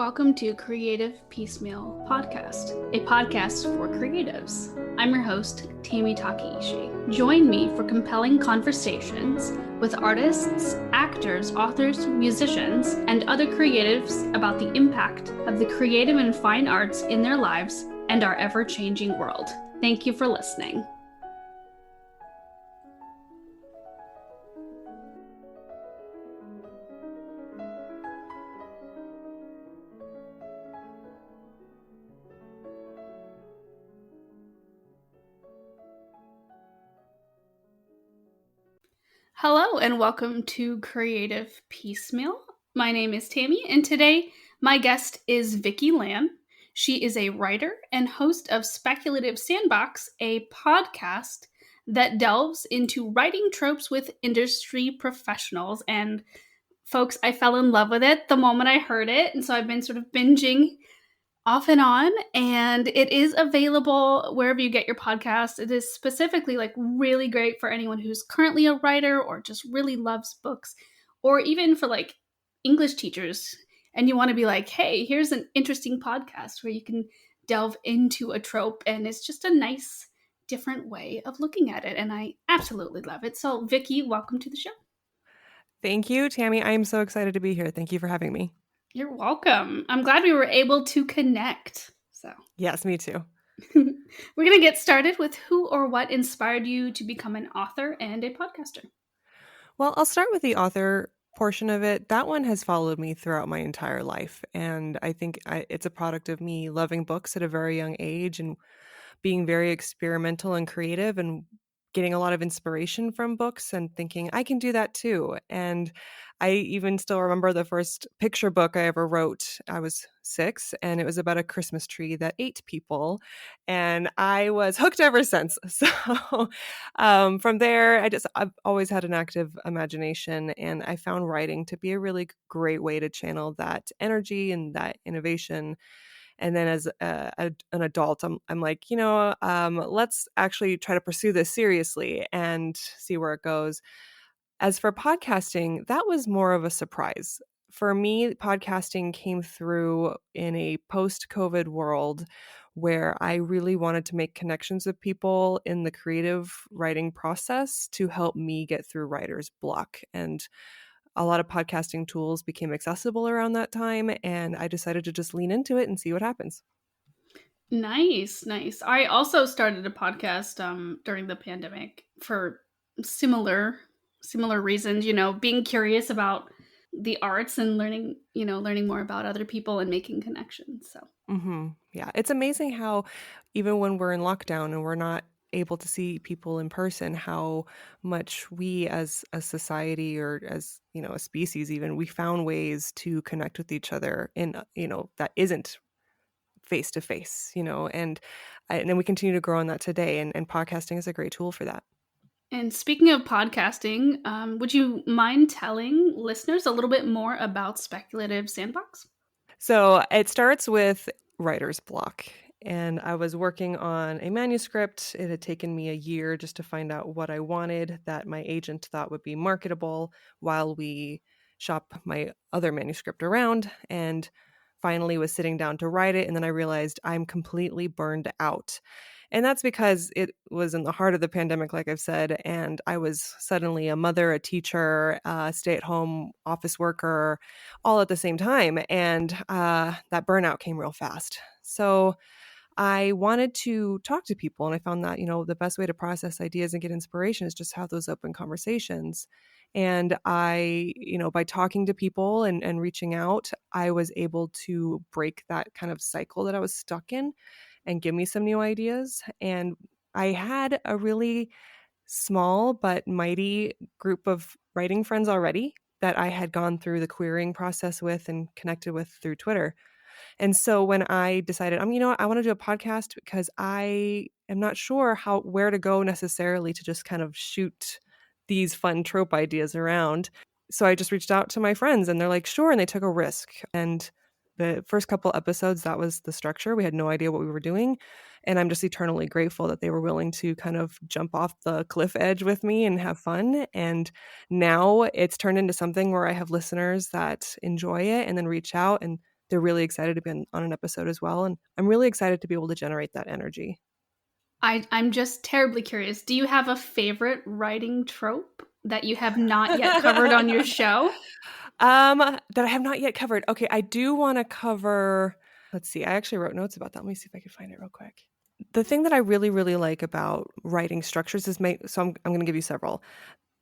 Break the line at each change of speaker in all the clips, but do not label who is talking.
Welcome to Creative Piecemeal Podcast, a podcast for creatives. I'm your host, Tammy Takeishi. Join me for compelling conversations with artists, actors, authors, musicians, and other creatives about the impact of the creative and fine arts in their lives and our ever-changing world. Thank you for listening. Hello and welcome to Creative Piecemeal. My name is Tammy and today my guest is Vickie Lan. She is a writer and host of Speculative Sandbox, a podcast that delves into writing tropes with industry professionals. And folks, I fell in love with it the moment I heard it. And so I've been sort of binging off and on, and it is available wherever you get your podcast. It is specifically really great for anyone who's currently a writer or just really loves books, or even for English teachers and you want to be like, hey, here's an interesting podcast where you can delve into a trope, and it's just a nice different way of looking at it, and I absolutely love it. So Vickie, welcome to the show.
Thank you, Tammy. I'm so excited to be here. Thank you for having me.
You're welcome. I'm glad we were able to connect.
Yes, me too.
We're going to get started with who or what inspired you to become an author and a podcaster.
Well, I'll start with the author portion of it. That one has followed me throughout my entire life. And I think it's a product of me loving books at a very young age and being very experimental and creative and getting a lot of inspiration from books and thinking I can do that too. And I even still remember the first picture book I ever wrote. I was 6 and it was about a Christmas tree that ate people. And I was hooked ever since. So from there, I've always had an active imagination, and I found writing to be a really great way to channel that energy and that innovation. And then as an adult, I'm like, let's actually try to pursue this seriously and see where it goes. As for podcasting, that was more of a surprise. For me, podcasting came through in a post-COVID world where I really wanted to make connections with people in the creative writing process to help me get through writer's block. And a lot of podcasting tools became accessible around that time, and I decided to just lean into it and see what happens.
Nice. I also started a podcast during the pandemic for similar reasons, being curious about the arts and learning more about other people and making connections. So
Yeah, it's amazing how even when we're in lockdown and we're not able to see people in person, how much we as a society or as a species even, we found ways to connect with each other in that isn't face to face, and then we continue to grow on that today, and podcasting is a great tool for that.
And speaking of podcasting, would you mind telling listeners a little bit more about Speculative Sandbox?
So it starts with writer's block. And I was working on a manuscript. It had taken me a year just to find out what I wanted that my agent thought would be marketable while we shop my other manuscript around, and finally was sitting down to write it. And then I realized I'm completely burned out. And that's because it was in the heart of the pandemic, like I've said, and I was suddenly a mother, a teacher, a stay-at-home office worker, all at the same time. And that burnout came real fast. So I wanted to talk to people, and I found that, the best way to process ideas and get inspiration is just have those open conversations. And I, by talking to people and reaching out, I was able to break that kind of cycle that I was stuck in and give me some new ideas. And I had a really small but mighty group of writing friends already that I had gone through the querying process with and connected with through Twitter. And so when I decided, I want to do a podcast because I am not sure where to go necessarily to just kind of shoot these fun trope ideas around. So I just reached out to my friends and they're like, sure. And they took a risk. And the first couple episodes, that was the structure. We had no idea what we were doing. And I'm just eternally grateful that they were willing to kind of jump off the cliff edge with me and have fun. And now it's turned into something where I have listeners that enjoy it and then reach out and they're really excited to be on an episode as well. And I'm really excited to be able to generate that energy.
I'm just terribly curious. Do you have a favorite writing trope that you have not yet covered on your show?
That I have not yet covered. Okay, I do want to cover. Let's see. I actually wrote notes about that. Let me see if I can find it real quick. The thing that I really, really like about writing structures is I'm going to give you several.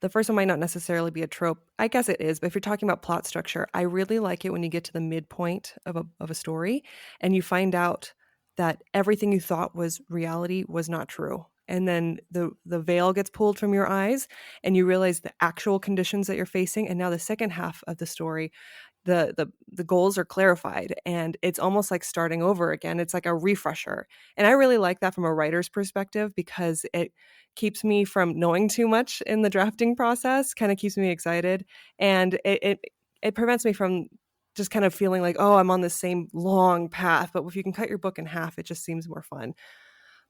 The first one might not necessarily be a trope. I guess it is, but if you're talking about plot structure, I really like it when you get to the midpoint of a story and you find out that everything you thought was reality was not true. And then the veil gets pulled from your eyes and you realize the actual conditions that you're facing. And now the second half of the story, the goals are clarified and it's almost like starting over again. It's like a refresher. And I really like that from a writer's perspective because it keeps me from knowing too much in the drafting process, kind of keeps me excited. And it prevents me from just kind of feeling like, oh, I'm on the same long path. But if you can cut your book in half, it just seems more fun.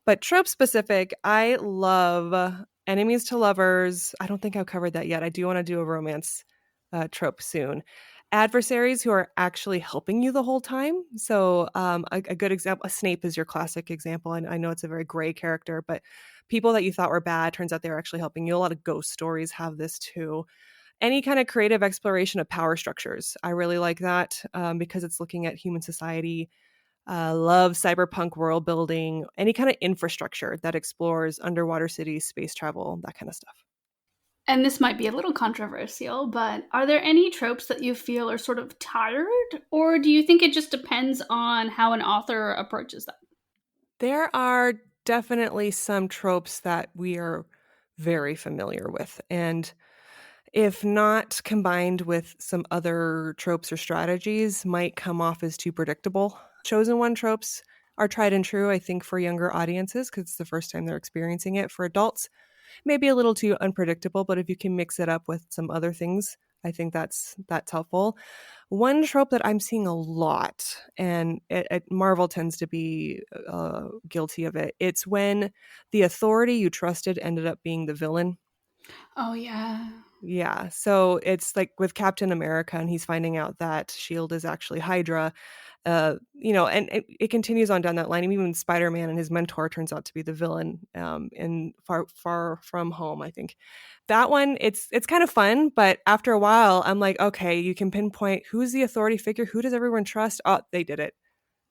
But trope specific, I love enemies to lovers. I don't think I've covered that yet. I do want to do a romance trope soon. Adversaries who are actually helping you the whole time. So a good example, Snape is your classic example. And I know it's a very gray character, but people that you thought were bad, turns out they're actually helping you. A lot of ghost stories have this too. Any kind of creative exploration of power structures. I really like that because it's looking at human society. Love cyberpunk world building, any kind of infrastructure that explores underwater cities, space travel, that kind of stuff.
And this might be a little controversial, but are there any tropes that you feel are sort of tired? Or do you think it just depends on how an author approaches them?
There are definitely some tropes that we are very familiar with. And if not combined with some other tropes or strategies, might come off as too predictable. Chosen one tropes are tried and true, I think, for younger audiences because it's the first time they're experiencing it. For adults, maybe a little too unpredictable, but if you can mix it up with some other things, I think that's helpful. One trope that I'm seeing a lot, and Marvel tends to be guilty of it, it's when the authority you trusted ended up being the villain.
Oh, yeah.
Yeah, so it's like with Captain America, and he's finding out that Shield is actually Hydra. And it continues on down that line. Even Spider-Man and his mentor turns out to be the villain in Far From Home, I think. That one, it's kind of fun, but after a while, I'm like, okay, you can pinpoint who's the authority figure, who does everyone trust? Oh, they did it.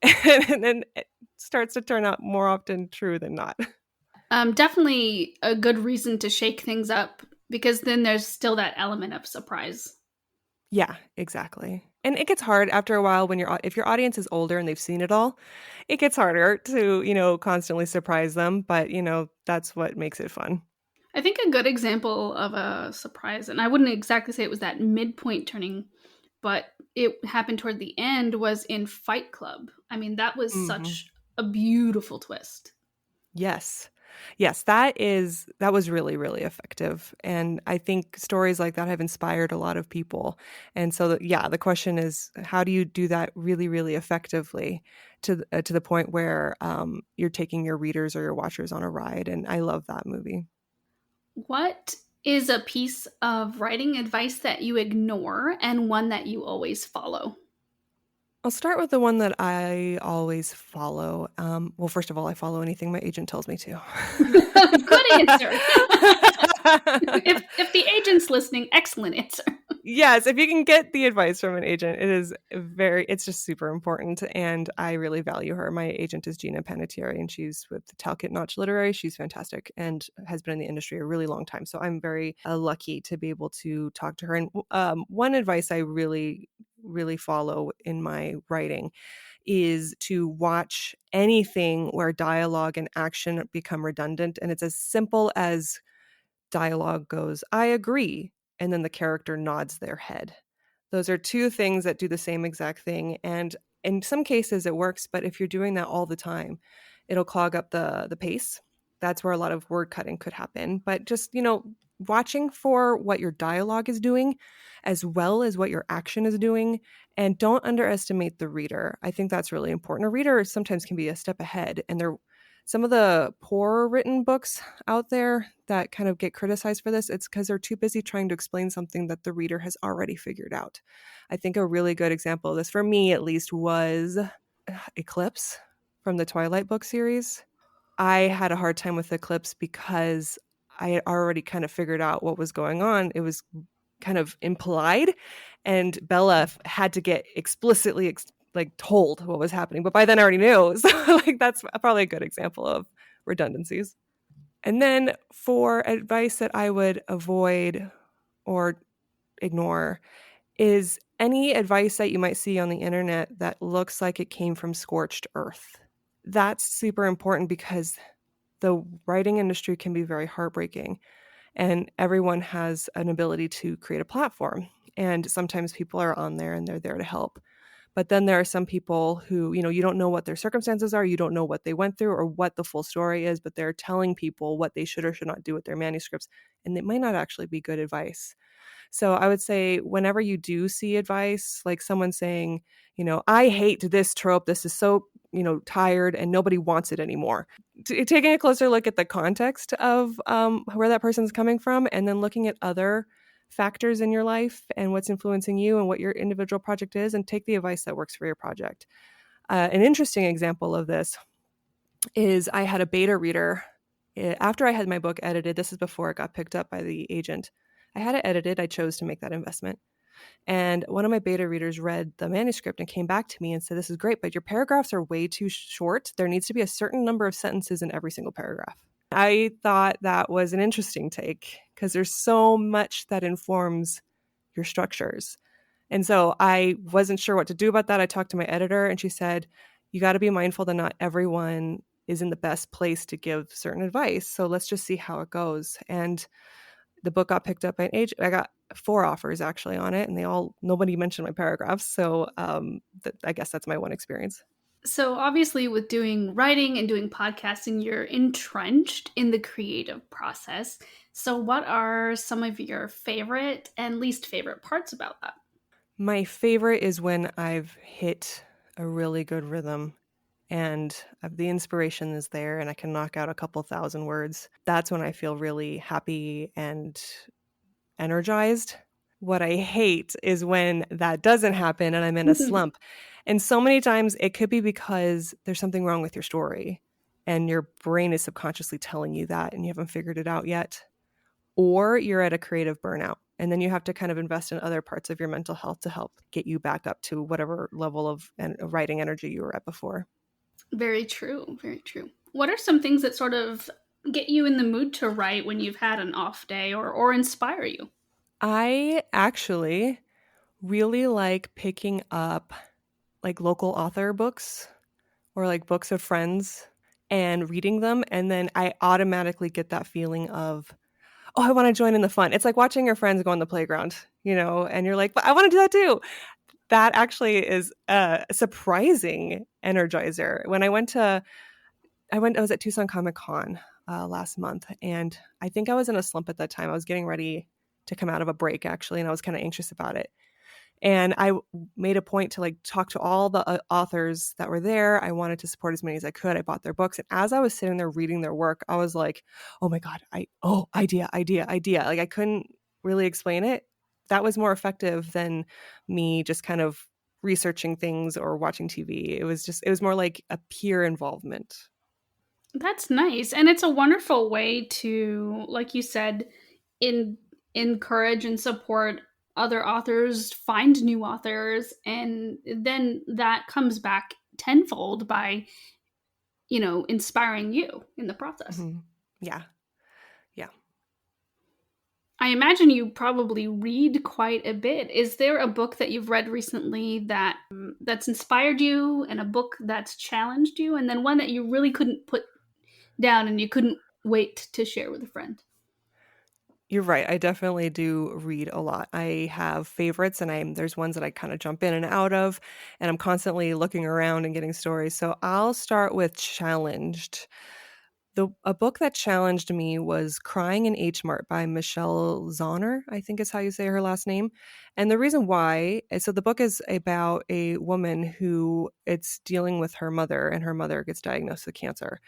And then it starts to turn out more often true than not.
Definitely a good reason to shake things up because then there's still that element of surprise.
Yeah, exactly. And it gets hard after a while when if your audience is older and they've seen it all, it gets harder to, constantly surprise them, but that's what makes it fun.
I think a good example of a surprise, and I wouldn't exactly say it was that midpoint turning, but it happened toward the end, was in Fight Club. I mean, that was
Mhm.
such a beautiful twist.
Yes. Yes, that was really, really effective. And I think stories like that have inspired a lot of people. And so the question is how do you do that really, really effectively to the point where you're taking your readers or your watchers on a ride, and I love that movie.
What is a piece of writing advice that you ignore and one that you always follow?
I'll start with the one that I always follow. Well, first of all, I follow anything my agent tells me to.
Good answer. If the agent's listening, excellent answer.
Yes, if you can get the advice from an agent, it's just super important. And I really value her. My agent is Gina Panettiere, and she's with Talcott Notch Literary. She's fantastic and has been in the industry a really long time. So I'm very lucky to be able to talk to her. And one advice I really, really follow in my writing is to watch anything where dialogue and action become redundant. And it's as simple as dialogue goes, I agree. And then the character nods their head. Those are two things that do the same exact thing. And in some cases it works, but if you're doing that all the time, it'll clog up the pace. That's where a lot of word cutting could happen. But just, watching for what your dialogue is doing as well as what your action is doing. And don't underestimate the reader. I think that's really important. A reader sometimes can be a step ahead and Some of the poor written books out there that kind of get criticized for this, it's because they're too busy trying to explain something that the reader has already figured out. I think a really good example of this, for me at least, was Eclipse from the Twilight book series. I had a hard time with Eclipse because I had already kind of figured out what was going on. It was kind of implied, and Bella had to get explicitly like told what was happening. But by then I already knew. So like that's probably a good example of redundancies. And then for advice that I would avoid or ignore is any advice that you might see on the internet that looks like it came from scorched earth. That's super important because the writing industry can be very heartbreaking, and everyone has an ability to create a platform. And sometimes people are on there and they're there to help. But then there are some people who, you don't know what their circumstances are, you don't know what they went through or what the full story is, but they're telling people what they should or should not do with their manuscripts. And it might not actually be good advice. So I would say whenever you do see advice, like someone saying, I hate this trope, this is so, tired and nobody wants it anymore. Taking a closer look at the context of where that person's coming from, and then looking at other factors in your life and what's influencing you and what your individual project is, and take the advice that works for your project. An interesting example of this is I had a beta reader after I had my book edited. This is before it got picked up by the agent. I had it edited. I chose to make that investment. And one of my beta readers read the manuscript and came back to me and said, this is great, but your paragraphs are way too short. There needs to be a certain number of sentences in every single paragraph. I thought that was an interesting take because there's so much that informs your structures. And so I wasn't sure what to do about that. I talked to my editor and she said, you got to be mindful that not everyone is in the best place to give certain advice. So let's just see how it goes. And the book got picked up by an agent. I got 4 offers actually on it, and nobody mentioned my paragraphs. So I guess that's my one experience.
So obviously with doing writing and doing podcasting, you're entrenched in the creative process. So what are some of your favorite and least favorite parts about that?
My favorite is when I've hit a really good rhythm and the inspiration is there and I can knock out a couple thousand words. That's when I feel really happy and energized. What I hate is when that doesn't happen and I'm in a slump. And so many times it could be because there's something wrong with your story and your brain is subconsciously telling you that and you haven't figured it out yet. Or you're at a creative burnout and then you have to kind of invest in other parts of your mental health to help get you back up to whatever level of writing energy you were at before.
Very true. Very true. What are some things that sort of get you in the mood to write when you've had an off day or inspire you?
I actually really like picking up like local author books or like books of friends and reading them. And then I automatically get that feeling of, oh, I want to join in the fun. It's like watching your friends go on the playground, and you're like, but I want to do that too. That actually is a surprising energizer. When I was at Tucson Comic Con last month, and I think I was in a slump at that time. I was getting ready to come out of a break actually, and I was kind of anxious about it. And I made a point to like talk to all the authors that were there. I wanted to support as many as I could. I bought their books. And as I was sitting there reading their work, I was like, oh my God, idea. Like I couldn't really explain it. That was more effective than me just kind of researching things or watching TV. It was more like a peer involvement.
That's nice. And it's a wonderful way to, like you said, in encourage and support other authors, find new authors, and then that comes back tenfold by, inspiring you in the process.
Mm-hmm. Yeah. Yeah.
I imagine you probably read quite a bit. Is there a book that you've read recently that's inspired you, and a book that's challenged you, and then one that you really couldn't put down and you couldn't wait to share with a friend?
You're right. I definitely do read a lot. I have favorites and there's ones that I kind of jump in and out of, and I'm constantly looking around and getting stories. So I'll start with challenged. A book that challenged me was Crying in H Mart by Michelle Zauner, I think is how you say her last name. And the reason why, so the book is about a woman who it's dealing with her mother, and her mother gets diagnosed with cancer.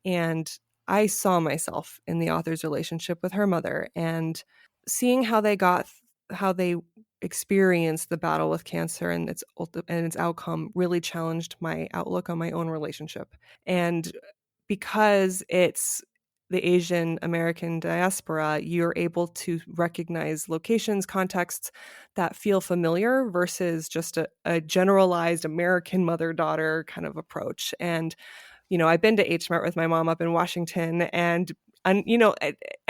And I saw myself in the author's relationship with her mother, and seeing how they experienced the battle with cancer and its outcome really challenged my outlook on my own relationship. And because it's the Asian American diaspora, you're able to recognize locations, contexts that feel familiar versus just a generalized American mother-daughter kind of approach. And, I've been to H Mart with my mom up in Washington, and I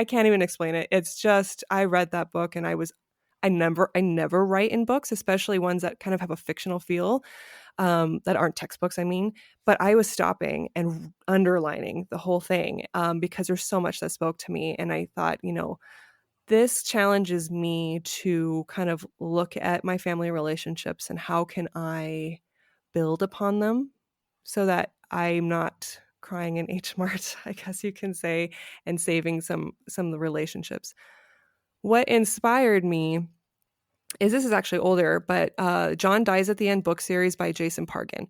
can't even explain it. It's just, I read that book and I never write in books, especially ones that kind of have a fictional feel, that aren't textbooks, I mean. But I was stopping and underlining the whole thing, because there's so much that spoke to me. And I thought, this challenges me to kind of look at my family relationships and how can I build upon them so that I'm not crying in H Mart, I guess you can say, and saving some of the relationships. What inspired me is, this is actually older, but John Dies at the End book series by Jason Pargin.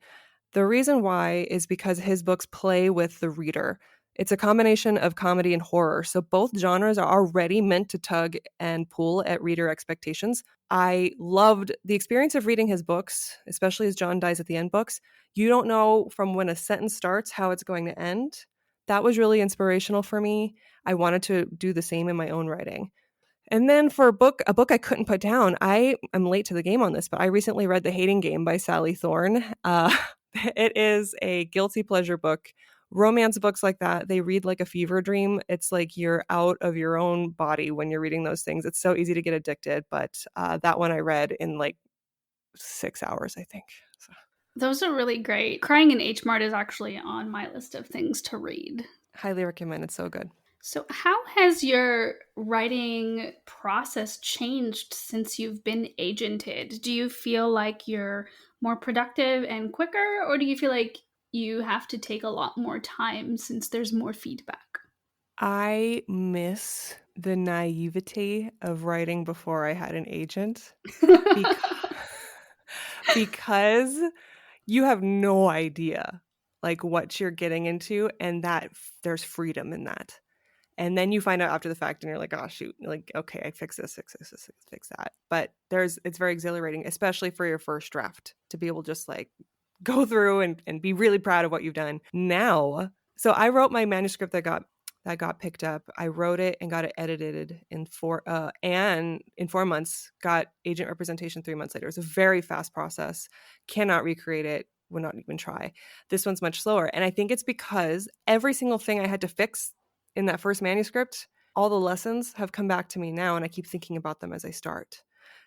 The reason why is because his books play with the reader. It's a combination of comedy and horror, so both genres are already meant to tug and pull at reader expectations. I loved the experience of reading his books, especially his John Dies at the End books. You don't know from when a sentence starts how it's going to end. That was really inspirational for me. I wanted to do the same in my own writing. And then for a book I couldn't put down, I am late to the game on this, but I recently read The Hating Game by Sally Thorne. It is a guilty pleasure book. Romance books like that, they read like a fever dream. It's like you're out of your own body when you're reading those things. It's so easy to get addicted, but that one I read in like 6 hours, I think. So,
Those are really great. Crying in H Mart is actually on my list of things to read.
highly recommend. It's so good.
So, how has your writing process changed since you've been agented? Do you feel like you're more productive and quicker, or do you feel like you have to take a lot more time since there's more feedback?
I miss the naivety of writing before I had an agent, because because you have no idea like what you're getting into, and that there's freedom in that. And then you find out after the fact and you're like, oh shoot, like, okay, I fix this, fix that. But it's very exhilarating, especially for your first draft, to be able to just like go through and be really proud of what you've done. Now, so I wrote my manuscript that got picked up. I wrote it and got it edited in 4 months, got agent representation 3 months later. It was a very fast process. Cannot recreate it, would not even try. This one's much slower. And I think it's because every single thing I had to fix in that first manuscript, all the lessons have come back to me now, and I keep thinking about them as I start.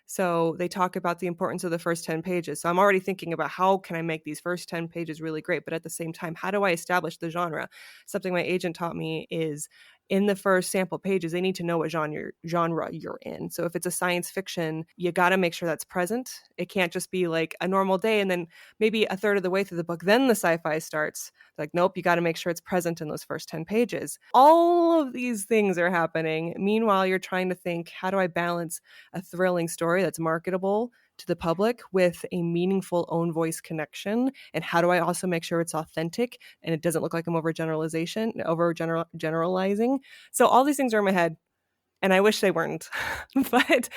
So they talk about the importance of the first 10 pages. So I'm already thinking about how can I make these first 10 pages really great, but at the same time, how do I establish the genre? Something my agent taught me is, in the first sample pages, they need to know what genre you're in. So if it's a science fiction, you got to make sure that's present. It can't just be like a normal day and then maybe a third of the way through the book, then the sci-fi starts. Like, nope, you got to make sure it's present in those first 10 pages. All of these things are happening. Meanwhile, you're trying to think, how do I balance a thrilling story that's marketable to the public with a meaningful own voice connection? And how do I also make sure it's authentic and it doesn't look like I'm generalizing? So all these things are in my head, and I wish they weren't. But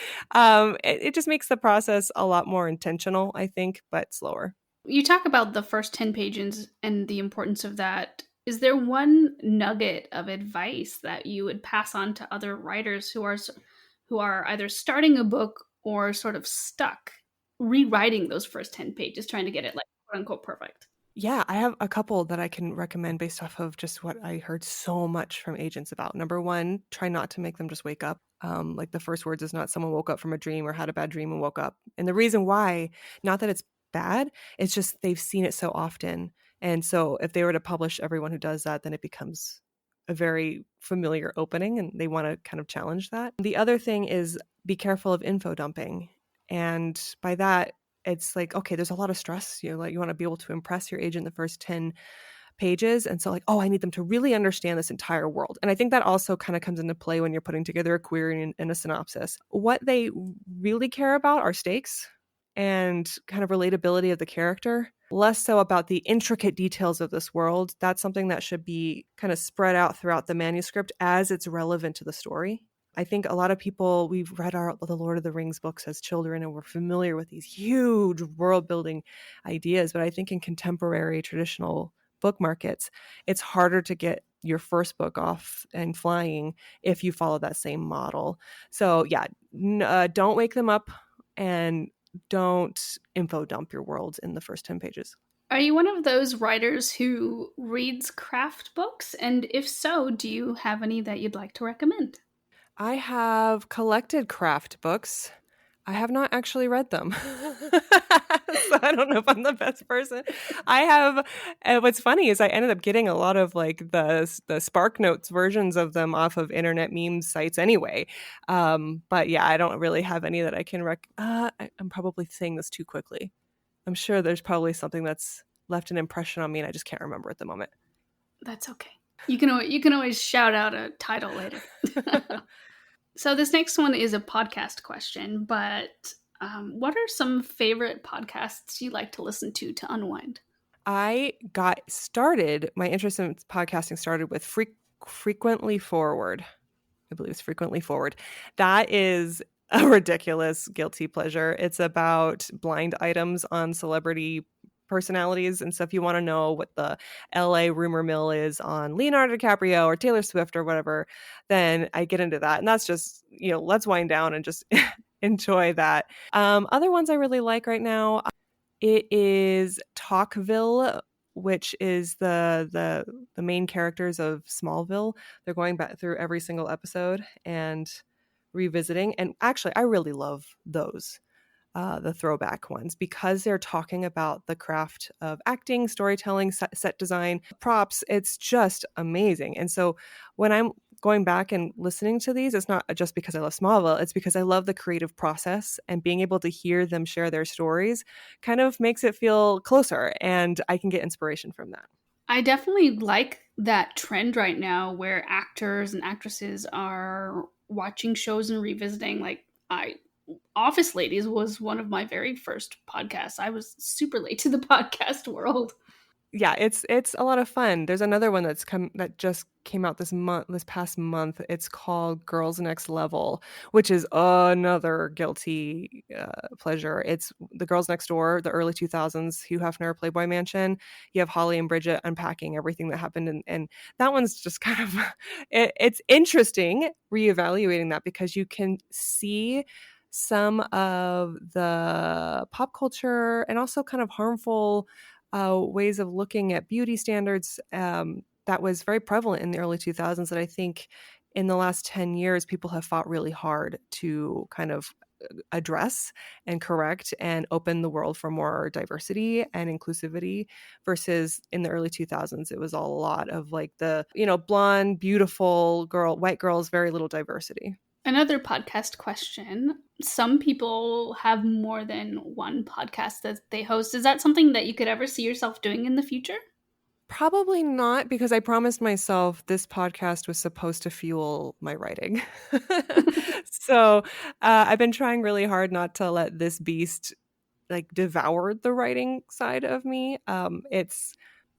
it just makes the process a lot more intentional, I think, but slower.
You talk about the first 10 pages and the importance of that. Is there one nugget of advice that you would pass on to other writers who are either starting a book or sort of stuck rewriting those first 10 pages trying to get it like quote unquote perfect?
Yeah, I have a couple that I can recommend based off of just what I heard so much from agents about. Number one, try not to make them just wake up. Like the first words is not someone woke up from a dream or had a bad dream and woke up. And the reason why, not that it's bad, it's just they've seen it so often. And so if they were to publish everyone who does that, then it becomes a very familiar opening, and they want to kind of challenge that. The other thing is, be careful of info dumping. And by that, it's like, okay, there's a lot of stress. You want to be able to impress your agent in the first 10 pages. And so like, oh, I need them to really understand this entire world. And I think that also kind of comes into play when you're putting together a query and a synopsis. What they really care about are stakes. and kind of relatability of the character, less so about the intricate details of this world. That's something that should be kind of spread out throughout the manuscript as it's relevant to the story. I think a lot of people, we've read the Lord of the Rings books as children and we're familiar with these huge world building ideas. But I think in contemporary traditional book markets, it's harder to get your first book off and flying if you follow that same model. So yeah, don't wake them up and don't info dump your world in the first 10 pages.
Are you one of those writers who reads craft books? And if so, do you have any that you'd like to recommend?
I have collected craft books. I have not actually read them. So I don't know if I'm the best person. I have, and what's funny is I ended up getting a lot of like the Spark Notes versions of them off of internet meme sites anyway. But yeah, I don't really have any that I can I'm probably saying this too quickly. I'm sure there's probably something that's left an impression on me and I just can't remember at the moment.
That's okay. You can always shout out a title later. So this next one is a podcast question, but what are some favorite podcasts you like to listen to unwind?
I got started, my interest in podcasting started with Frequently Forward. I believe it's Frequently Forward. That is a ridiculous guilty pleasure. It's about blind items on celebrity personalities. And so if you want to know what the LA rumor mill is on Leonardo DiCaprio or Taylor Swift or whatever, then I get into that. And that's just, let's wind down and just enjoy that. Other ones I really like right now, it is Talkville, which is the main characters of Smallville. They're going back through every single episode and revisiting. And actually, I really love those, the throwback ones, because they're talking about the craft of acting, storytelling, set design, props. It's just amazing. And so when I'm going back and listening to these, it's not just because I love Smallville, it's because I love the creative process, and being able to hear them share their stories kind of makes it feel closer, and I can get inspiration from that.
I definitely like that trend right now where actors and actresses are watching shows and revisiting. Like, I Office Ladies was one of my very first podcasts. I was super late to the podcast world.
Yeah, it's a lot of fun. There's another one that just came out this past month. It's called Girls Next Level, which is another guilty pleasure. It's the girls next door, the early 2000s, Hugh Hefner, Playboy Mansion. You have Holly and Bridget unpacking everything that happened, and that one's just kind of it's interesting reevaluating that, because you can see some of the pop culture and also kind of harmful ways of looking at beauty standards that was very prevalent in the early 2000s, that I think in the last 10 years people have fought really hard to kind of address and correct and open the world for more diversity and inclusivity, versus in the early 2000s it was all a lot of like the blonde beautiful white girls, very little diversity.
Another podcast question. Some people have more than one podcast that they host. Is that something that you could ever see yourself doing in the future?
Probably not, because I promised myself this podcast was supposed to fuel my writing. So I've been trying really hard not to let this beast like devoured the writing side of me.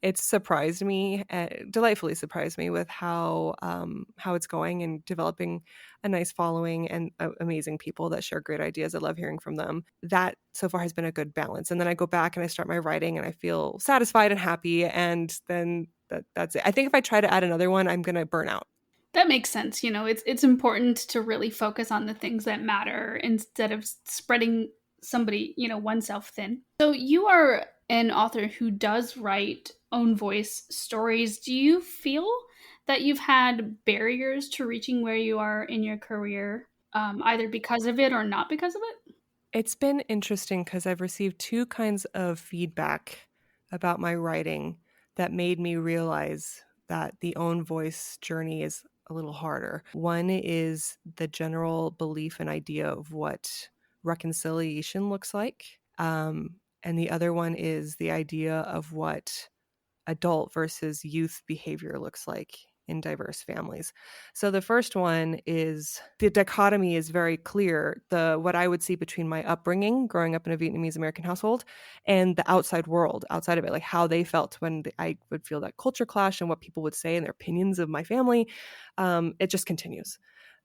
It's surprised me, delightfully surprised me, with how it's going and developing a nice following and amazing people that share great ideas. I love hearing from them. That so far has been a good balance. And then I go back and I start my writing and I feel satisfied and happy. And then that's it. I think if I try to add another one, I'm going to burn out.
That makes sense. It's important to really focus on the things that matter instead of spreading somebody, oneself thin. So you are an author who does write own voice stories. Do you feel that you've had barriers to reaching where you are in your career, either because of it or not because of it?
It's been interesting because I've received two kinds of feedback about my writing that made me realize that the own voice journey is a little harder. One is the general belief and idea of what reconciliation looks like. And the other one is the idea of what adult versus youth behavior looks like in diverse families. So the first one is the dichotomy is very clear. What I would see between my upbringing, growing up in a Vietnamese American household, and the outside world, outside of it, like how they felt when I would feel that culture clash and what people would say and their opinions of my family. It just continues.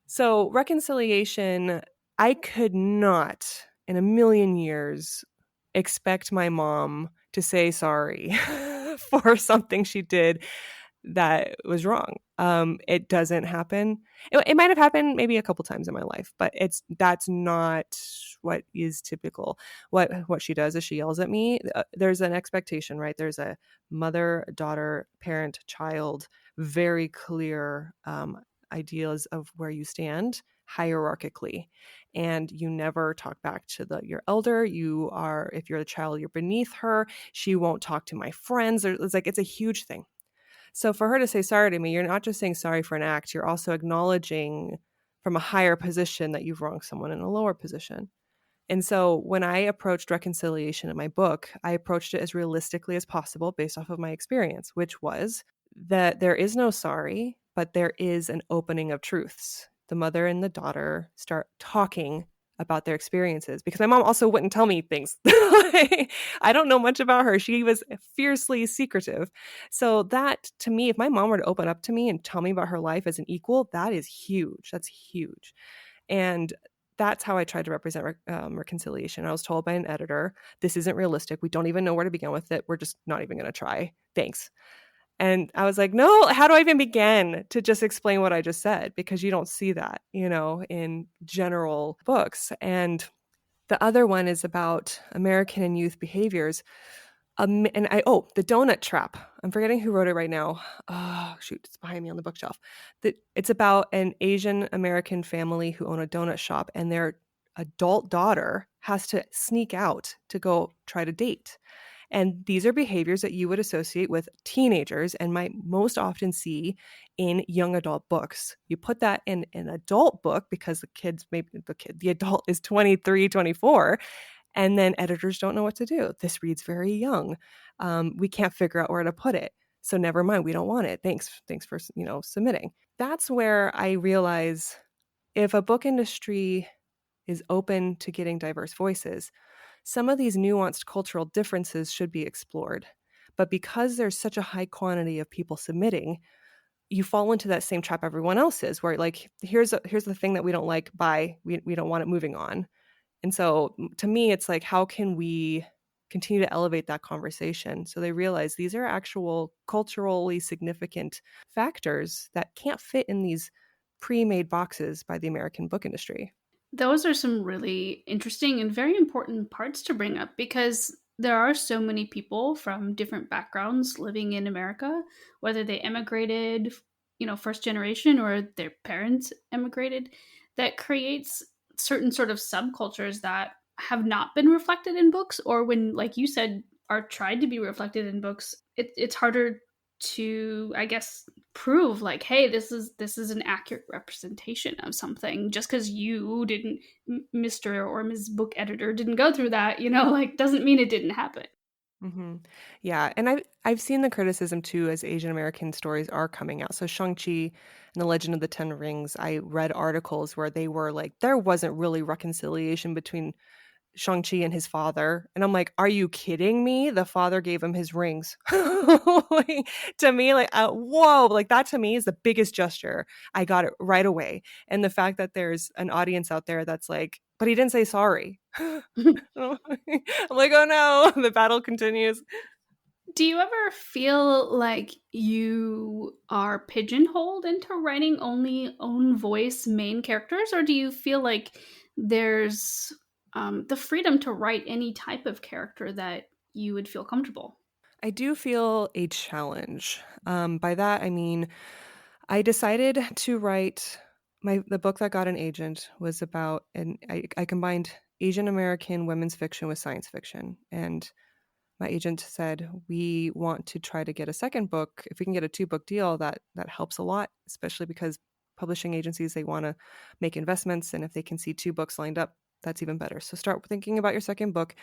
So reconciliation, I could not in a million years expect my mom to say sorry for something she did that was wrong. It doesn't happen. It might have happened maybe a couple times in my life, but that's not what is typical. What she does is she yells at me. There's an expectation, right? There's a mother, daughter, parent, child, very clear ideas of where you stand hierarchically, and you never talk back to your elder. If you're the child, you're beneath her. She won't talk to my friends. It's a huge thing. So for her to say sorry to me, you're not just saying sorry for an act, you're also acknowledging from a higher position that you've wronged someone in a lower position. And so when I approached reconciliation in my book, I approached it as realistically as possible based off of my experience, which was that there is no sorry, but there is an opening of truths. The mother and the daughter start talking about their experiences, because my mom also wouldn't tell me things. I don't know much about her. She was fiercely secretive. So that, to me, if my mom were to open up to me and tell me about her life as an equal, that is huge. That's huge. And that's how I tried to represent reconciliation. I was told by an editor, this isn't realistic. We don't even know where to begin with it. We're just not even going to try. Thanks. And I was like, no, how do I even begin to just explain what I just said? Because you don't see that, in general books. And the other one is about American and youth behaviors. The donut trap. I'm forgetting who wrote it right now. Oh, shoot, it's behind me on the bookshelf. It's about an Asian American family who own a donut shop, and their adult daughter has to sneak out to go try to date. And these are behaviors that you would associate with teenagers and might most often see in young adult books. You put that in an adult book because the adult is 23, 24, and then editors don't know what to do. This reads very young. We can't figure out where to put it. So never mind, we don't want it. Thanks for submitting. That's where I realize if a book industry is open to getting diverse voices, some of these nuanced cultural differences should be explored. But because there's such a high quantity of people submitting, you fall into that same trap everyone else is, where like, here's the thing that we don't like, we don't want it, moving on. And so to me, it's like, how can we continue to elevate that conversation so they realize these are actual culturally significant factors that can't fit in these pre-made boxes by the American book industry.
Those are some really interesting and very important parts to bring up, because there are so many people from different backgrounds living in America, whether they emigrated, first generation, or their parents emigrated, that creates certain sort of subcultures that have not been reflected in books, or when, like you said, are tried to be reflected in books, it's harder to, I guess, prove like, hey, this is an accurate representation of something, just because you didn't, Mr. or Ms. Book Editor didn't go through that, like, doesn't mean it didn't happen.
Mm-hmm. Yeah, and I've seen the criticism too as Asian American stories are coming out. So Shang-Chi and the Legend of the Ten Rings, I read articles where they were like, there wasn't really reconciliation between Shang-Chi and his father. And I'm like, are you kidding me? The father gave him his rings. Like, to me, like, whoa, like that to me is the biggest gesture. I got it right away. And the fact that there's an audience out there that's like, but he didn't say sorry. I'm like, oh no, the battle continues.
Do you ever feel like you are pigeonholed into writing only own voice main characters, or do you feel like there's the freedom to write any type of character that you would feel comfortable?
I do feel a challenge. By that, I mean, I decided to write the book that got an agent was about, and I combined Asian American women's fiction with science fiction. And my agent said, we want to try to get a second book. If we can get a 2-book deal, that helps a lot, especially because publishing agencies, they want to make investments. And if they can see 2 books lined up, that's even better. So start thinking about your second book.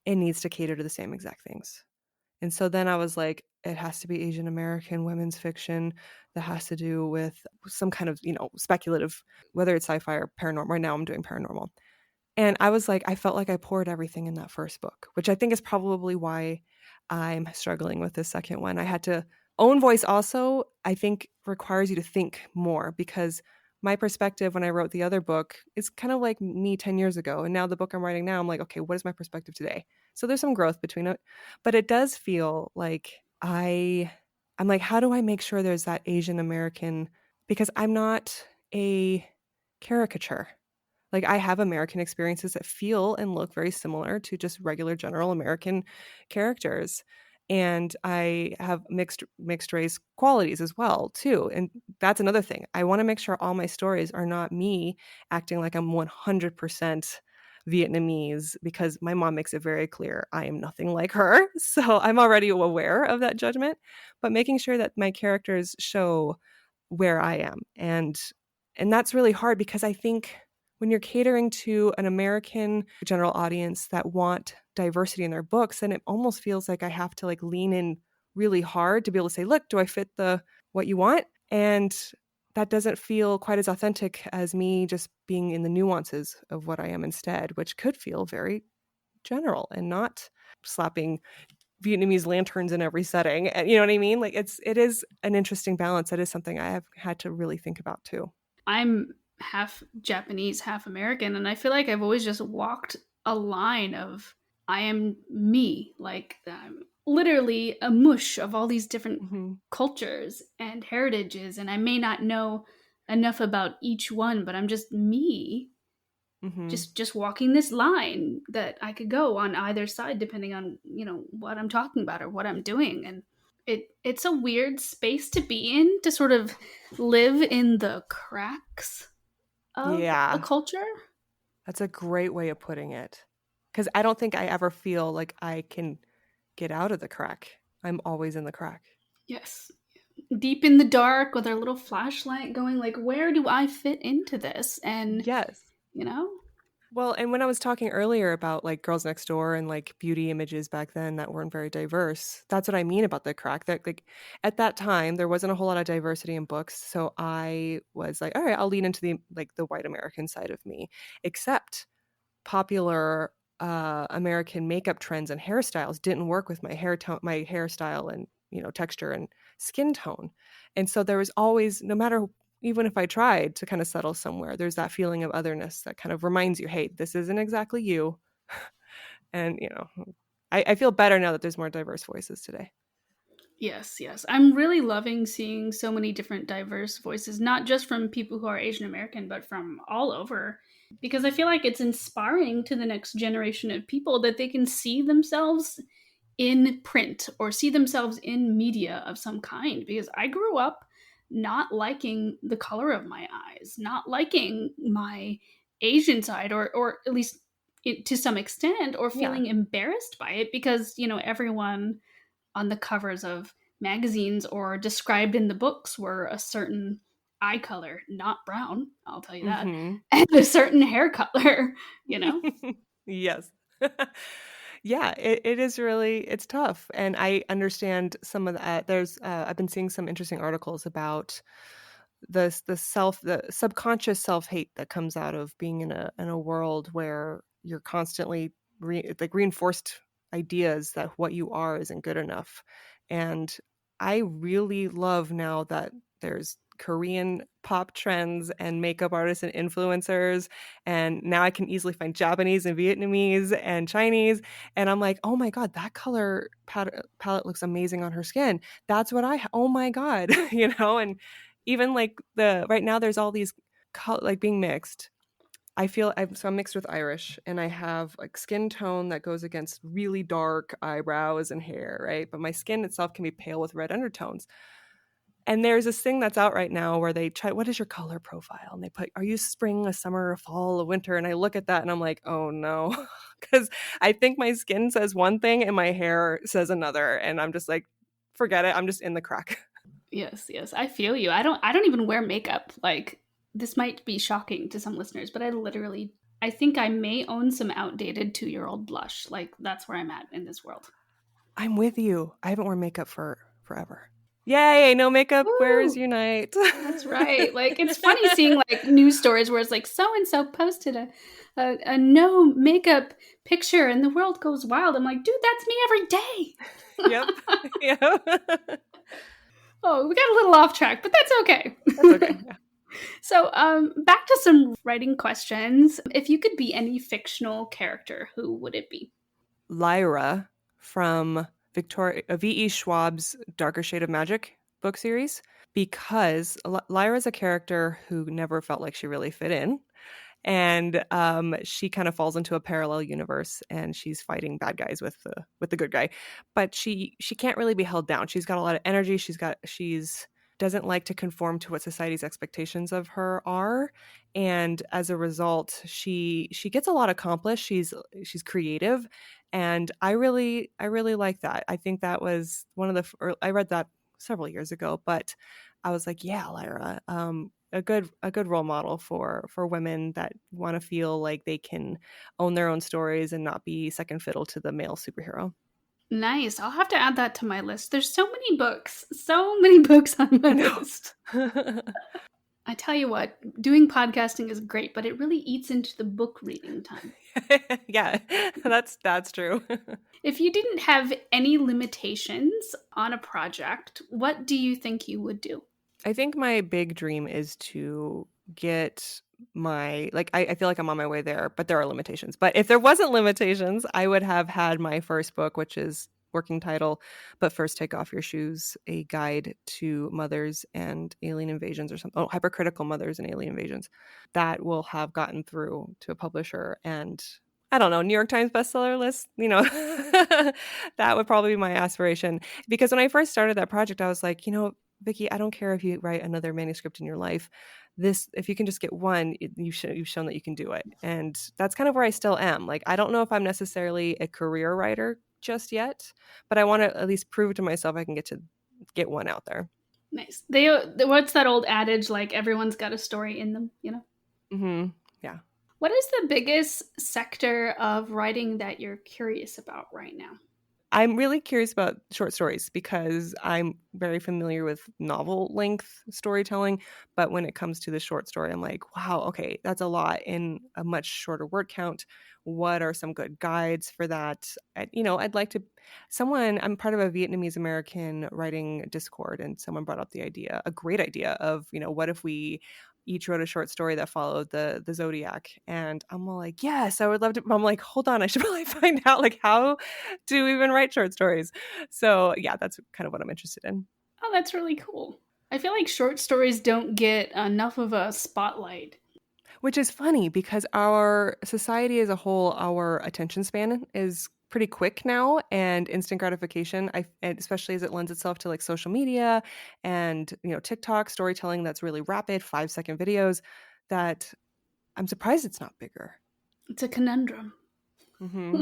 It needs to cater to the same exact things. And so then I was like, it has to be Asian American women's fiction that has to do with some kind of, speculative, whether it's sci-fi or paranormal. Right now I'm doing paranormal. And I was like, I felt like I poured everything in that first book, which I think is probably why I'm struggling with this second one. I had to own voice also, I think requires you to think more because my perspective when I wrote the other book is kind of like me 10 years ago. And now the book I'm writing now, I'm like, okay, what is my perspective today? So there's some growth between it. But it does feel like I'm like, how do I make sure there's that Asian American? Because I'm not a caricature. Like I have American experiences that feel and look very similar to just regular general American characters. And I have mixed race qualities as well too. And that's another thing. I want to make sure all my stories are not me acting like I'm 100% Vietnamese because my mom makes it very clear I am nothing like her. So I'm already aware of that judgment, but making sure that my characters show where I am. And that's really hard because I think when you're catering to an American general audience that want diversity in their books, then it almost feels like I have to like lean in really hard to be able to say, look, do I fit the what you want? And that doesn't feel quite as authentic as me just being in the nuances of what I am instead, which could feel very general and not slapping Vietnamese lanterns in every setting. And you know what I mean? Like it is an interesting balance. That is something I have had to really think about too.
I'm half Japanese, half American, and I feel like I've always just walked a line of I am me. Like I'm literally a mush of all these different
Mm-hmm.
cultures and heritages, and I may not know enough about each one, but I'm just me,
Mm-hmm.
just walking this line that I could go on either side depending on, what I'm talking about or what I'm doing. And it's a weird space to be in, to sort of live in the cracks of a
Yeah.
culture.
That's a great way of putting it. Because I don't think I ever feel like I can get out of the crack. I'm always in the crack.
Yes. Deep in the dark with our little flashlight going like, where do I fit into this? And
Yes.
you know,
Well, and when I was talking earlier about like Girls Next Door and like beauty images back then that weren't very diverse, that's what I mean about the crack. That like at that time there wasn't a whole lot of diversity in books, so I was like, all right, I'll lean into the white American side of me. Except popular American makeup trends and hairstyles didn't work with my hair tone, my hairstyle, and texture and skin tone. And so there was always, no matter even if I tried to kind of settle somewhere, there's that feeling of otherness that kind of reminds you, hey, this isn't exactly you. And I feel better now that there's more diverse voices today.
yes, yes. I'm really loving seeing so many different diverse voices, not just from people who are Asian American, but from all over. Because I feel like it's inspiring to the next generation of people that they can see themselves in print or see themselves in media of some kind. Because I grew up not liking the color of my eyes, not liking my Asian side, or at least to some extent, or
Yeah.
feeling embarrassed by it because, everyone on the covers of magazines or described in the books were a certain eye color, not brown, I'll tell you that,
Mm-hmm.
and a certain hair color, you know?
Yes. Yeah, it is really, it's tough. And I understand some of that. I've been seeing some interesting articles about the subconscious self-hate that comes out of being in a world where you're constantly reinforced ideas that what you are isn't good enough. And I really love now that there's Korean pop trends and makeup artists and influencers, and now I can easily find Japanese and Vietnamese and Chinese, and I'm like, oh my god, that color palette looks amazing on her skin. That's what oh my god. And even like the right now there's all these like being mixed. I'm mixed with Irish, and I have like skin tone that goes against really dark eyebrows and hair, right? But my skin itself can be pale with red undertones. And there's this thing that's out right now where they try, what is your color profile? And they put, are you spring, a summer, a fall, a winter? And I look at that and I'm like, oh no. Because I think my skin says one thing and my hair says another. And I'm just like, forget it. I'm just in the crack.
Yes, yes, I feel you. I don't even wear makeup. Like, this might be shocking to some listeners, but I think I may own some outdated 2-year-old blush. Like, that's where I'm at in this world.
I'm with you. I haven't worn makeup for forever. Yay, no makeup wearers
Woo!
unite.
That's right. Like, it's funny seeing like news stories where it's like so and so posted a no makeup picture and the world goes wild. I'm like, dude, that's me every day.
Yep. Yep.
Oh, we got a little off track, but that's okay.
That's okay. Yeah.
So, back to some writing questions. If you could be any fictional character, who would it be?
Lyra from Victoria V.E. Schwab's Darker Shade of Magic book series, because Lyra is a character who never felt like she really fit in. And she kind of falls into a parallel universe, and she's fighting bad guys with the good guy, but she can't really be held down. She's got a lot of energy. She's doesn't like to conform to what society's expectations of her are, and as a result, she gets a lot accomplished. She's creative, and I really like that. I think that was one of I read that several years ago, but I was like, yeah, Lyra, a good role model for women that want to feel like they can own their own stories and not be second fiddle to the male superhero.
Nice. I'll have to add that to my list. There's so many books on my
I know.
list. I tell you what, doing podcasting is great, but it really eats into the book reading time.
Yeah, that's true.
If you didn't have any limitations on a project, what do you think you would do?
I think my big dream is to get my I feel like I'm on my way there, but there are limitations. But if there wasn't limitations, I would have had my first book, which is working title, but first take off your shoes, a guide to mothers and alien invasions or something. Oh, hypercritical mothers and alien invasions. That will have gotten through to a publisher and I don't know, New York Times bestseller list, that would probably be my aspiration. Because when I first started that project, I was like, Vickie, I don't care if you write another manuscript in your life. If you can just get one, you've shown that you can do it. And that's kind of where I still am. Like, I don't know if I'm necessarily a career writer just yet, but I want to at least prove to myself I can get one out there.
Nice. What's that old adage like everyone's got a story in them?
Mm-hmm. Yeah.
What is the biggest sector of writing that you're curious about right now?
I'm really curious about short stories because I'm very familiar with novel length storytelling. But when it comes to the short story, I'm like, wow, okay, that's a lot in a much shorter word count. What are some good guides for that? I'd like to. I'm part of a Vietnamese American writing Discord, and someone brought up a great idea of, what if we each wrote a short story that followed the zodiac, and I'm all like, yes, I would love to. I'm like, hold on, I should probably find out like how to even write short stories. So yeah, that's kind of what I'm interested in.
Oh, that's really cool. I feel like short stories don't get enough of a spotlight.
Which is funny because our society as a whole, our attention span is pretty quick now, and instant gratification, and especially as it lends itself to like social media and TikTok storytelling that's really rapid, 5-second videos, that I'm surprised it's not bigger.
It's a conundrum.
Mm-hmm.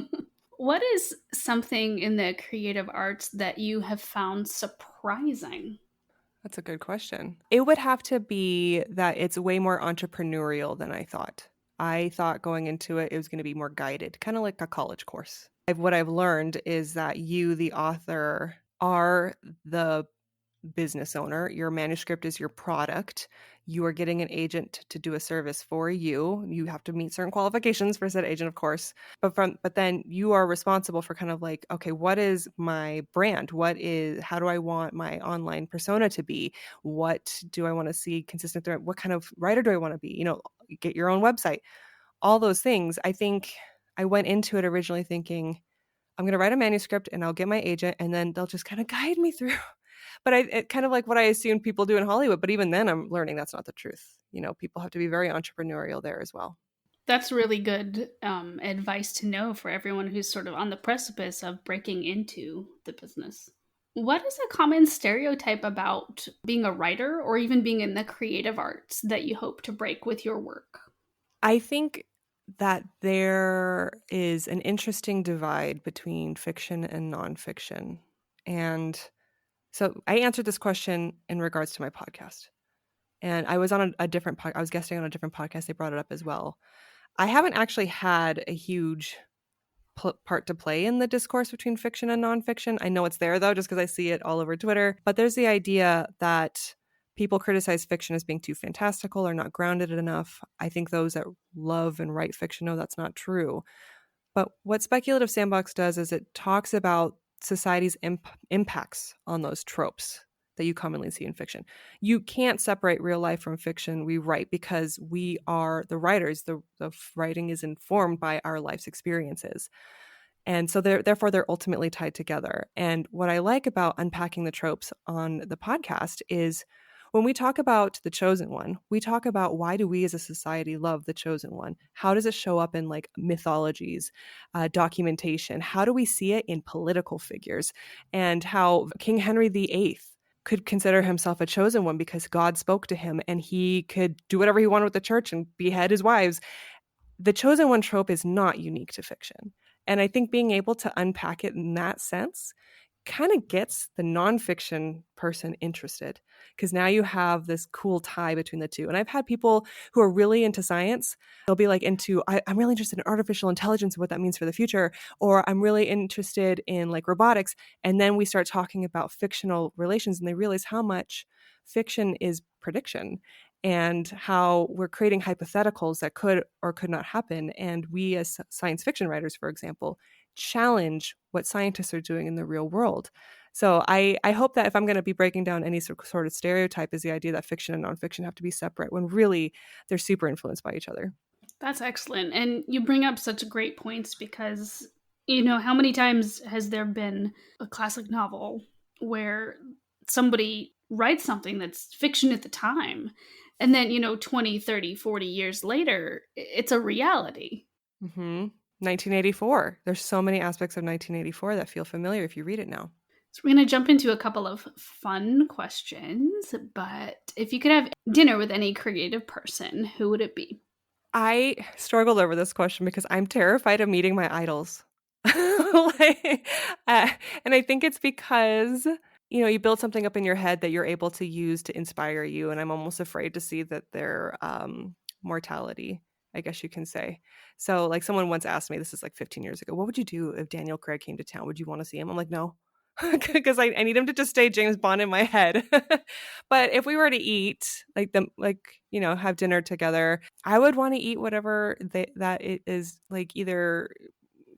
What is something in the creative arts that you have found surprising?
That's a good question. It would have to be that it's way more entrepreneurial than I thought. I thought going into it was going to be more guided, kind of like a college course. What I've learned is that you, the author, are the business owner. Your manuscript is your product. You are getting an agent to do a service for you. You have to meet certain qualifications for said agent, of course. But then you are responsible for kind of like, okay, what is my brand? How do I want my online persona to be? What do I want to see consistent throughout? What kind of writer do I want to be? Get your own website. All those things. I think I went into it originally thinking, I'm going to write a manuscript and I'll get my agent and then they'll just kind of guide me through. But it kind of like what I assumed people do in Hollywood. But even then, I'm learning that's not the truth. People have to be very entrepreneurial there as well.
That's really good advice to know for everyone who's sort of on the precipice of breaking into the business. What is a common stereotype about being a writer or even being in the creative arts that you hope to break with your work?
I think that there is an interesting divide between fiction and nonfiction. And so I answered this question in regards to my podcast. And I was on a different I was guesting on a different podcast. They brought it up as well. I haven't actually had a huge part to play in the discourse between fiction and nonfiction. I know it's there, though, just because I see it all over Twitter. But there's the idea that people criticize fiction as being too fantastical or not grounded enough. I think those that love and write fiction know that's not true. But what Speculative Sandbox does is it talks about society's impacts on those tropes that you commonly see in fiction. You can't separate real life from fiction we write because we are the writers. The writing is informed by our life's experiences. And so therefore, they're ultimately tied together. And what I like about unpacking the tropes on the podcast is when we talk about the chosen one, we talk about why do we as a society love the chosen one? How does it show up in like mythologies, documentation? How do we see it in political figures? And how King Henry VIII could consider himself a chosen one because God spoke to him and he could do whatever he wanted with the church and behead his wives. The chosen one trope is not unique to fiction. And I think being able to unpack it in that sense kind of gets the nonfiction person interested because now you have this cool tie between the two. And I've had people who are really into science. They'll be like I'm really interested in artificial intelligence and what that means for the future, or I'm really interested in like robotics. And then we start talking about fictional relations and they realize how much fiction is prediction and how we're creating hypotheticals that could or could not happen. And we as science fiction writers, for example, challenge what scientists are doing in the real world. So I hope that if I'm going to be breaking down any sort of stereotype is the idea that fiction and nonfiction have to be separate when really they're super influenced by each other.
That's excellent. And you bring up such great points because, how many times has there been a classic novel where somebody writes something that's fiction at the time, and then, 20, 30, 40 years later, it's a reality.
1984. There's so many aspects of 1984 that feel familiar if you read it now.
So we're going to jump into a couple of fun questions, but if you could have dinner with any creative person, who would it be?
I struggled over this question because I'm terrified of meeting my idols. And I think it's because, you build something up in your head that you're able to use to inspire you. And I'm almost afraid to see that their mortality, I guess you can say. So like someone once asked me, this is like 15 years ago, what would you do if Daniel Craig came to town? Would you want to see him? I'm like, no, because I need him to just stay James Bond in my head. But if we were to eat, have dinner together, I would want to eat whatever that it is like either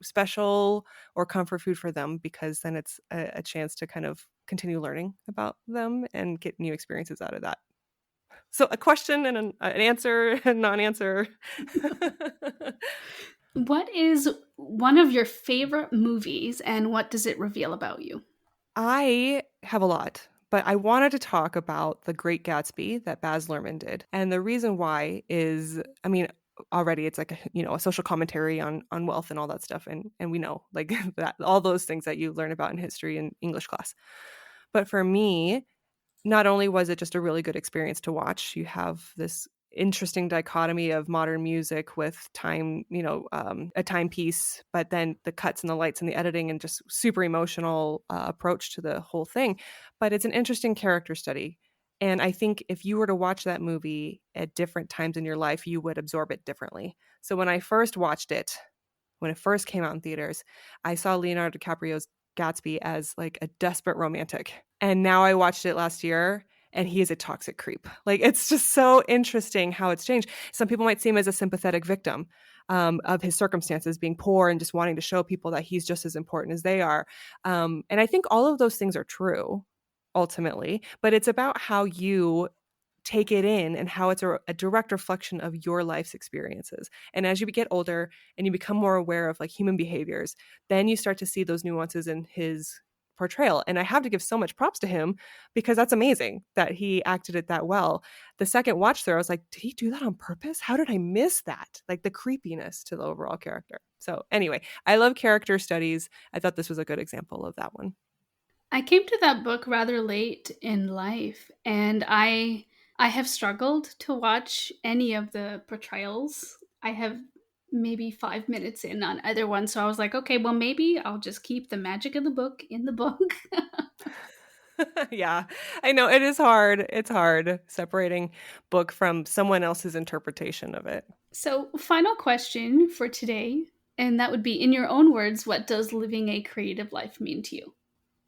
special or comfort food for them, because then it's a chance to kind of continue learning about them and get new experiences out of that. So a question and an answer and non-answer.
What is one of your favorite movies and what does it reveal about you?
I have a lot, but I wanted to talk about The Great Gatsby that Baz Luhrmann did. And the reason why is, already it's like a social commentary on wealth and all that stuff. And we know like that all those things that you learn about in history and English class. But for me, not only was it just a really good experience to watch, you have this interesting dichotomy of modern music with time, a timepiece, but then the cuts and the lights and the editing and just super emotional approach to the whole thing. But it's an interesting character study. And I think if you were to watch that movie at different times in your life, you would absorb it differently. So when I first watched it, when it first came out in theaters, I saw Leonardo DiCaprio's Gatsby as like a desperate romantic. And now I watched it last year and he is a toxic creep. Like, it's just so interesting how it's changed. Some people might see him as a sympathetic victim of his circumstances, being poor and just wanting to show people that he's just as important as they are. And I think all of those things are true ultimately, but it's about how you take it in and how it's a direct reflection of your life's experiences. And as you get older and you become more aware of like human behaviors, then you start to see those nuances in his portrayal. And I have to give so much props to him because that's amazing that he acted it that well. The second watch through, I was like, did he do that on purpose? How did I miss that? Like the creepiness to the overall character. So anyway, I love character studies. I thought this was a good example of that one.
I came to that book rather late in life, and I have struggled to watch any of the portrayals. I have maybe 5 minutes in on either one, so I was like, okay, well, maybe I'll just keep the magic of the book in the book.
Yeah, I know it is hard. It's hard separating book from someone else's interpretation of it.
So, final question for today. And that would be, in your own words, what does living a creative life mean to you?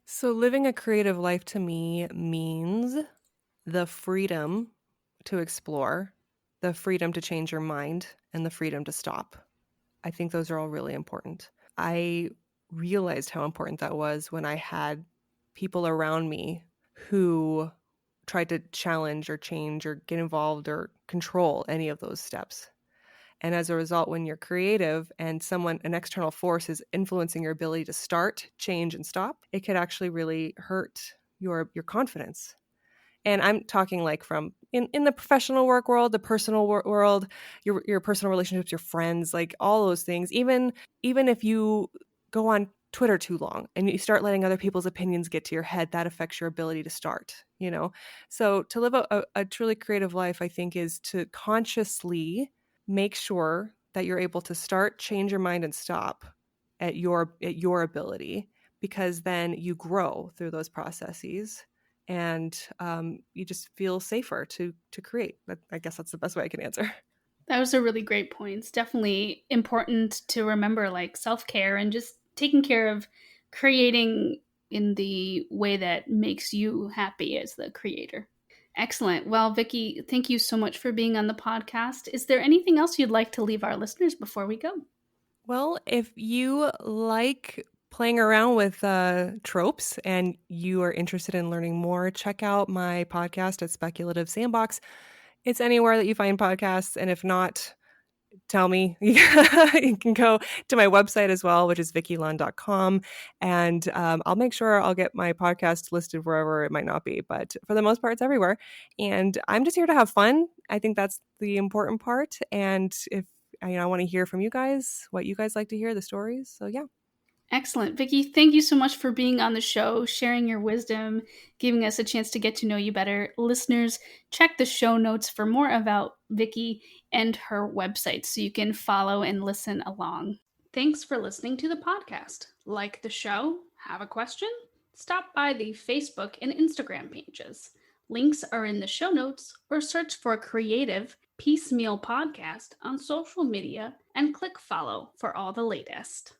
So, living a creative life to me means the freedom to explore, the freedom to change your mind, and the freedom to stop. I think those are all really important. I realized how important that was when I had people around me who tried to challenge or change or get involved or control any of those steps. And as a result, when you're creative and an external force is influencing your ability to start, change, and stop, it could actually really hurt your confidence. And I'm talking like from in the professional work world, the personal world, your personal relationships, your friends, like all those things. Even if you go on Twitter too long and you start letting other people's opinions get to your head, that affects your ability to start, you know? So to live a truly creative life, I think, is to consciously make sure that you're able to start, change your mind, and stop at your ability, because then you grow through those processes and you just feel safer to create. I guess that's the best way I can answer.
That was a really great point. It's definitely important to remember, like, self-care and just taking care of creating in the way that makes you happy as the creator. Excellent. Well, Vickie, thank you so much for being on the podcast. Is there anything else you'd like to leave our listeners before we go?
Well, if you like playing around with tropes and you are interested in learning more, check out my podcast at Speculative Sandbox. It's anywhere that you find podcasts. And if not, tell me. You can go to my website as well, which is vickielan.com. And I'll make sure I'll get my podcast listed wherever it might not be. But for the most part, it's everywhere. And I'm just here to have fun. I think that's the important part. And if I want to hear from you guys, what you guys like to hear, the stories. So yeah.
Excellent. Vickie, thank you so much for being on the show, sharing your wisdom, giving us a chance to get to know you better. Listeners, check the show notes for more about Vickie and her website so you can follow and listen along. Thanks for listening to the podcast. Like the show? Have a question? Stop by the Facebook and Instagram pages. Links are in the show notes, or search for Creative Piecemeal Podcast on social media and click follow for all the latest.